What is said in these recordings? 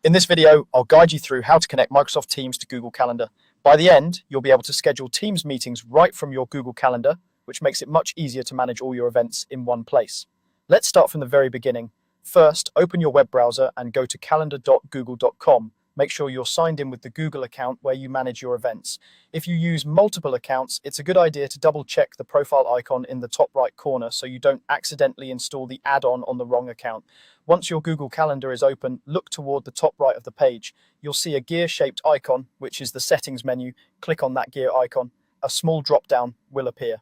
In this video, I'll guide you through how to connect Microsoft Teams to Google Calendar. By the end, you'll be able to schedule Teams meetings right from your Google Calendar, which makes it much easier to manage all your events in one place. Let's start from the very beginning. First, open your web browser and go to calendar.google.com. Make sure you're signed in with the Google account where you manage your events. If you use multiple accounts, it's a good idea to double check the profile icon in the top right corner so you don't accidentally install the add-on on the wrong account. Once your Google Calendar is open, look toward the top right of the page. You'll see a gear-shaped icon, which is the settings menu. Click on that gear icon. A small drop-down will appear.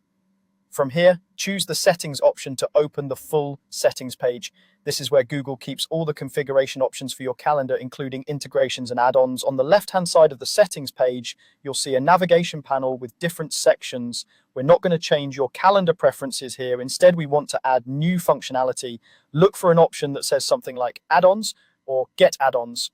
From here, choose the settings option to open the full settings page. This is where Google keeps all the configuration options for your calendar, including integrations and add-ons. On the left-hand side of the settings page, you'll see a navigation panel with different sections. We're not going to change your calendar preferences here. Instead, we want to add new functionality. Look for an option that says something like add-ons or get add-ons.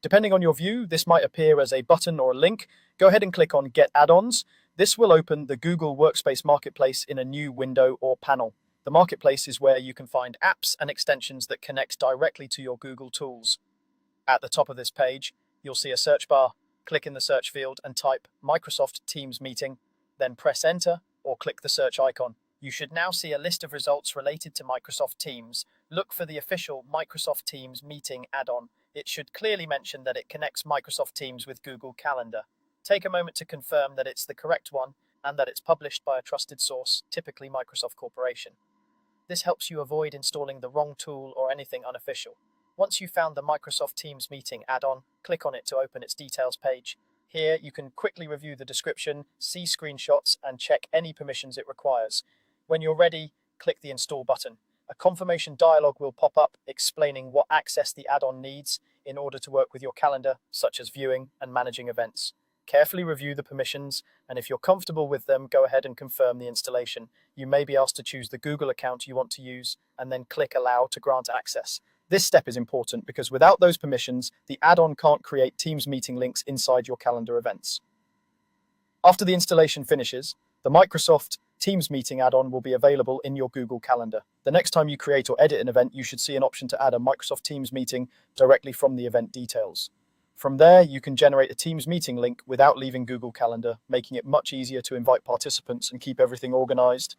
Depending on your view, this might appear as a button or a link. Go ahead and click on Get Add-ons. This will open the Google Workspace Marketplace in a new window or panel. The Marketplace is where you can find apps and extensions that connect directly to your Google tools. At the top of this page, you'll see a search bar. Click in the search field and type Microsoft Teams Meeting, then press Enter or click the search icon. You should now see a list of results related to Microsoft Teams. Look for the official Microsoft Teams Meeting add-on. It should clearly mention that it connects Microsoft Teams with Google Calendar. Take a moment to confirm that it's the correct one and that it's published by a trusted source, typically Microsoft Corporation. This helps you avoid installing the wrong tool or anything unofficial. Once you've found the Microsoft Teams Meeting add-on, click on it to open its details page. Here, you can quickly review the description, see screenshots, and check any permissions it requires. When you're ready, click the Install button. A confirmation dialog will pop up explaining what access the add-on needs in order to work with your calendar, such as viewing and managing events. Carefully review the permissions, and if you're comfortable with them, go ahead and confirm the installation. You may be asked to choose the Google account you want to use, and then click Allow to grant access. This step is important because without those permissions, the add-on can't create Teams meeting links inside your calendar events. After the installation finishes, the Microsoft Teams Meeting add-on will be available in your Google Calendar. The next time you create or edit an event, you should see an option to add a Microsoft Teams meeting directly from the event details. From there, you can generate a Teams meeting link without leaving Google Calendar, making it much easier to invite participants and keep everything organized.